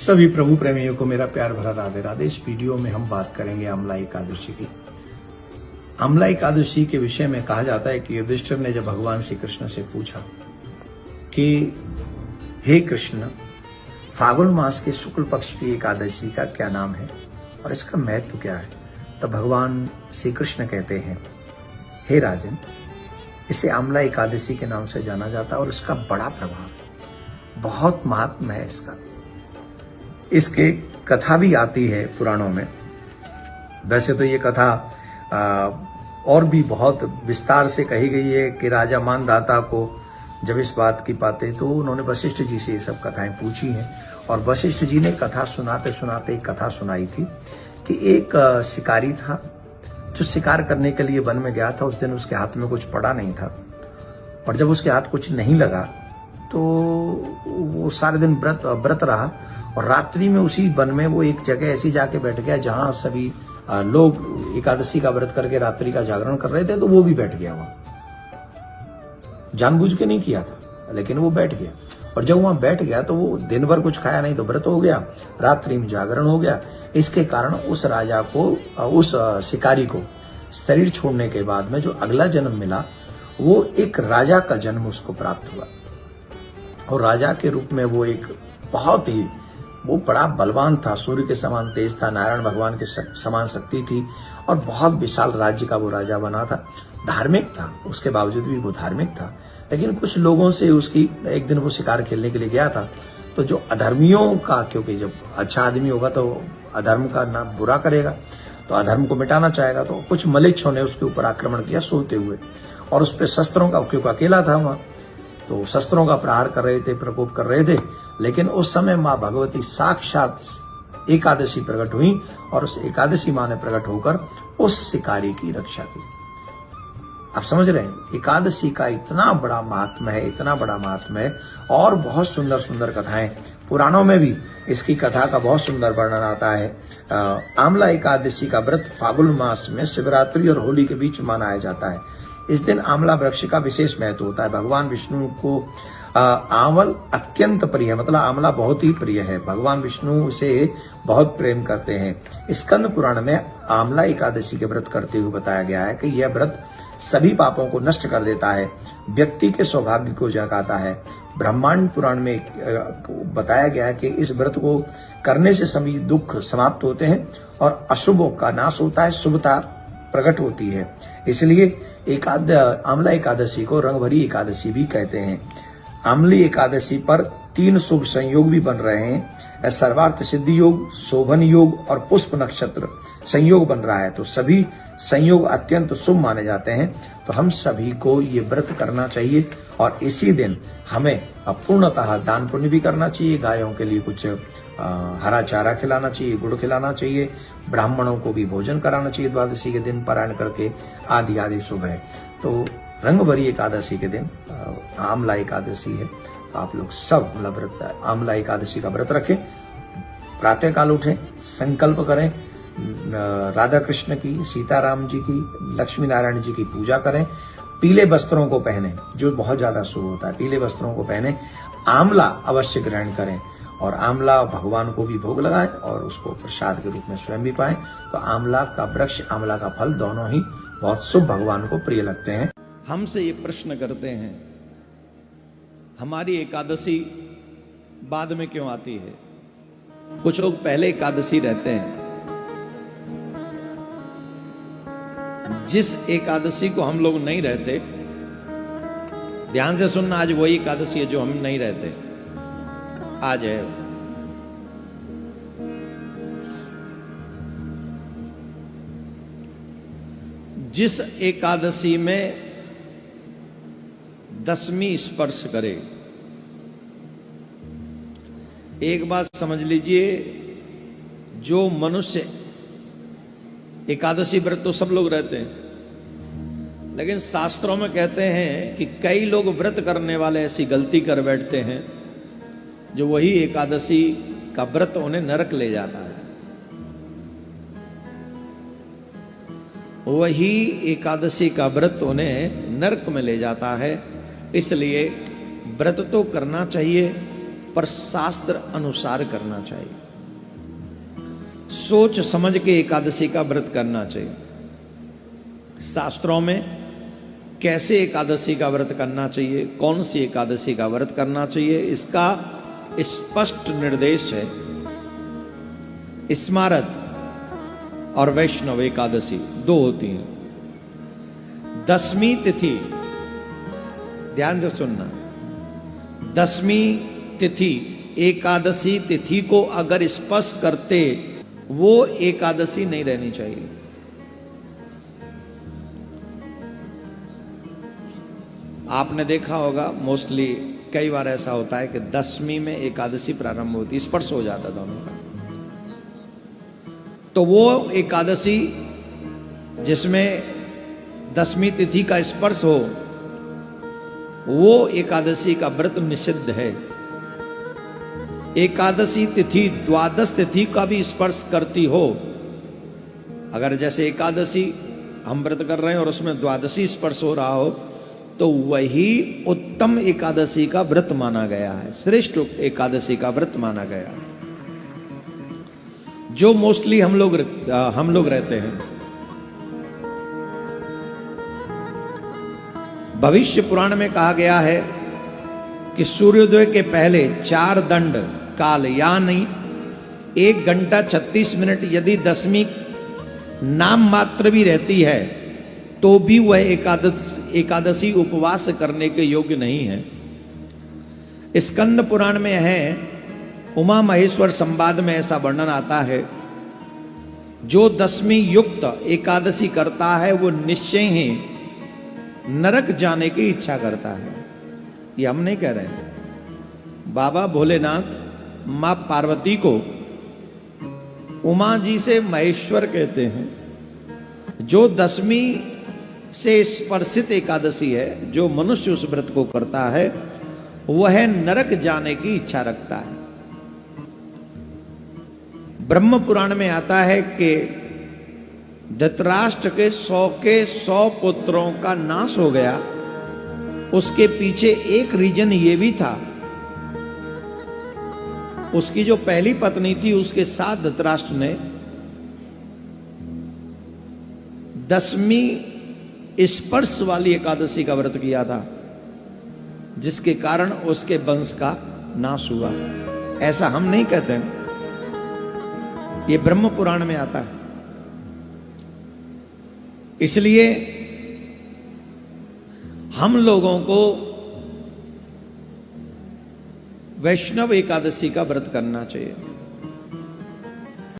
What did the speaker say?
सभी प्रभु प्रेमियों को मेरा प्यार भरा राधे राधे। इस वीडियो में हम बात करेंगे आमला एकादशी की। आमला एकादशी के विषय में कहा जाता है कि युधिष्ठिर ने जब भगवान श्री कृष्ण से पूछा कि हे कृष्ण, फागुन मास के शुक्ल पक्ष की एकादशी का क्या नाम है और इसका महत्व क्या है, तो भगवान श्री कृष्ण कहते हैं, हे राजन, इसे आमला एकादशी के नाम से जाना जाता है और इसका बड़ा प्रभाव, बहुत महात्म है इसका। इसके कथा भी आती है पुराणों में। वैसे तो ये कथा और भी बहुत विस्तार से कही गई है कि राजा मानधाता को जब इस बात की पाते तो उन्होंने वशिष्ठ जी से ये सब कथाएं पूछी हैं और वशिष्ठ जी ने कथा सुनाते सुनाते एक कथा सुनाई थी कि एक शिकारी था जो शिकार करने के लिए वन में गया था। उस दिन उसके हाथ में कुछ पड़ा नहीं था और जब उसके हाथ कुछ नहीं लगा तो वो सारे दिन व्रत रहा और रात्रि में उसी वन में वो एक जगह ऐसी जाके बैठ गया जहां सभी लोग एकादशी का व्रत करके रात्रि का जागरण कर रहे थे, तो वो भी बैठ गया वहां। जानबूझ के नहीं किया था, लेकिन वो बैठ गया और जब वहां बैठ गया तो वो दिन भर कुछ खाया नहीं, तो व्रत हो गया, रात्रि में जागरण हो गया। इसके कारण उस राजा को, उस शिकारी को शरीर छोड़ने के बाद में जो अगला जन्म मिला वो एक राजा का जन्म उसको प्राप्त हुआ और राजा के रूप में वो एक बहुत ही, वो बड़ा बलवान था, सूर्य के समान तेज था, नारायण भगवान के समान शक्ति थी और बहुत विशाल राज्य का वो राजा बना था। धार्मिक था, उसके बावजूद भी वो धार्मिक था। लेकिन कुछ लोगों से उसकी, एक दिन वो शिकार खेलने के लिए गया था तो जो अधर्मियों का, क्योंकि जब अच्छा आदमी होगा तो अधर्म का ना बुरा करेगा, तो अधर्म को मिटाना चाहेगा, तो कुछ मलेच्छों ने उसके ऊपर आक्रमण किया सोते हुए और उस पर शस्त्रों का, क्योंकि अकेला था वहां, तो शस्त्रों का प्रहार कर रहे थे, प्रकोप कर रहे थे। लेकिन उस समय माँ भगवती साक्षात एकादशी प्रकट हुई और उस एकादशी माँ ने प्रकट होकर उस शिकारी की रक्षा की। आप समझ रहे हैं, एकादशी का इतना बड़ा महात्म्य है, इतना बड़ा महात्म्य है और बहुत सुंदर सुंदर कथाएं पुराणों में भी इसकी कथा का बहुत सुंदर वर्णन आता है। आमला एकादशी का व्रत फागुन मास में शिवरात्रि और होली के बीच मनाया जाता है। इस दिन आमला वृक्ष का विशेष महत्व होता है। भगवान विष्णु को आंवल अत्यंत प्रिय है, मतलब आमला बहुत ही प्रिय है। भगवान विष्णु इसे बहुत प्रेम करते हैं। स्कंद पुराण में आमला एकादशी के व्रत करते हुए बताया गया है कि यह व्रत सभी पापों को नष्ट कर देता है, व्यक्ति के सौभाग्य को जगाता है। ब्रह्मांड पुराण में बताया गया है कि इस व्रत को करने से सभी दुख समाप्त होते हैं और अशुभों का नाश होता है, शुभता प्रकट होती है। इसलिए आमला एकादशी को रंगभरी एकादशी भी कहते हैं। आमली एकादशी पर 3 शुभ संयोग भी बन रहे हैं। सर्वार्थ सिद्धि योग, शोभन योग और पुष्प नक्षत्र संयोग बन रहा है, तो सभी संयोग अत्यंत शुभ माने जाते हैं। तो हम सभी को ये व्रत करना चाहिए और इसी दिन हमें पूर्णतः दान पुण्य भी करना चाहिए। गायों के लिए कुछ हरा चारा खिलाना चाहिए, गुड़ खिलाना चाहिए, ब्राह्मणों को भी भोजन कराना चाहिए द्वादशी के दिन पारायण करके, आदि आदि शुभ है। तो रंगभरी एकादशी के दिन आमला एकादशी है, तो आप लोग सब व्रत आमला एकादशी का व्रत रखें, प्रातः काल उठें, संकल्प करें, राधा कृष्ण की, सीताराम जी की, लक्ष्मी नारायण जी की पूजा करें, पीले वस्त्रों को पहने जो बहुत ज्यादा शुभ होता है, पीले वस्त्रों को पहने, आमला अवश्य ग्रहण करें और आमला भगवान को भी भोग लगाएं और उसको प्रसाद के रूप में स्वयं भी पाएं। तो आमला का वृक्ष, आमला का फल दोनों ही बहुत शुभ, भगवान को प्रिय लगते हैं। हमसे ये प्रश्न करते हैं, हमारी एकादशी बाद में क्यों आती है? कुछ लोग पहले एकादशी रहते हैं। जिस एकादशी को हम लोग नहीं रहते, ध्यान से सुनना, आज वही एकादशी है जो हम नहीं रहते, आज है। जिस एकादशी में 10वीं स्पर्श करे, एक बात समझ लीजिए, जो मनुष्य एकादशी व्रत तो सब लोग रहते हैं, लेकिन शास्त्रों में कहते हैं कि कई लोग व्रत करने वाले ऐसी गलती कर बैठते हैं जो वही एकादशी का व्रत उन्हें नरक ले जाता है। वही एकादशी का व्रत उन्हें नरक में ले जाता है। इसलिए व्रत तो करना चाहिए, पर शास्त्र अनुसार करना चाहिए। सोच समझ के एकादशी का व्रत करना चाहिए। शास्त्रों में कैसे एकादशी का व्रत करना चाहिए, कौन सी एकादशी का व्रत करना चाहिए, इसका स्पष्ट निर्देश है। स्मारत और वैष्णव एकादशी दो होती हैं। 10वीं तिथि, ध्यान से सुनना, 10वीं तिथि एकादशी तिथि को अगर स्पर्श करते वो एकादशी नहीं रहनी चाहिए। आपने देखा होगा मोस्टली कई बार ऐसा होता है कि 10वीं में एकादशी प्रारंभ होती, स्पर्श हो जाता दोनों का। तो वो एकादशी जिसमें 10वीं तिथि का स्पर्श हो, वो एकादशी का व्रत निषिद्ध है। एकादशी तिथि द्वादश तिथि का भी स्पर्श करती हो, अगर जैसे एकादशी हम व्रत कर रहे हैं और उसमें द्वादशी स्पर्श हो रहा हो, तो वही उत्तम एकादशी का व्रत माना गया है, श्रेष्ठ एकादशी का व्रत माना गया है। जो मोस्टली हम लोग रहते हैं, भविष्य पुराण में कहा गया है कि सूर्योदय के पहले 4 दंड काल यानी 1 घंटा 36 मिनट यदि 10वीं नाम मात्र भी रहती है तो भी वह एकादशी उपवास करने के योग्य नहीं है। स्कंद पुराण में है, उमा महेश्वर संवाद में ऐसा वर्णन आता है, जो 10वीं युक्त एकादशी करता है वो निश्चय ही नरक जाने की इच्छा करता है। ये हम नहीं कह रहे हैं। बाबा भोलेनाथ मां पार्वती को उमा जी से महेश्वर कहते हैं। जो 10वीं से स्पर्शित एकादशी है, जो मनुष्य उस व्रत को करता है, वह नरक जाने की इच्छा रखता है। ब्रह्म पुराण में आता है कि धृतराष्ट्र के 100 पुत्रों का नाश हो गया। उसके पीछे एक रीजन ये भी था, उसकी जो पहली पत्नी थी उसके साथ धृतराष्ट्र ने 10वीं स्पर्श वाली एकादशी का व्रत किया था, जिसके कारण उसके वंश का नाश हुआ। ऐसा हम नहीं कहते हैं, ये ब्रह्म पुराण में आता है। इसलिए हम लोगों को वैष्णव एकादशी का व्रत करना चाहिए।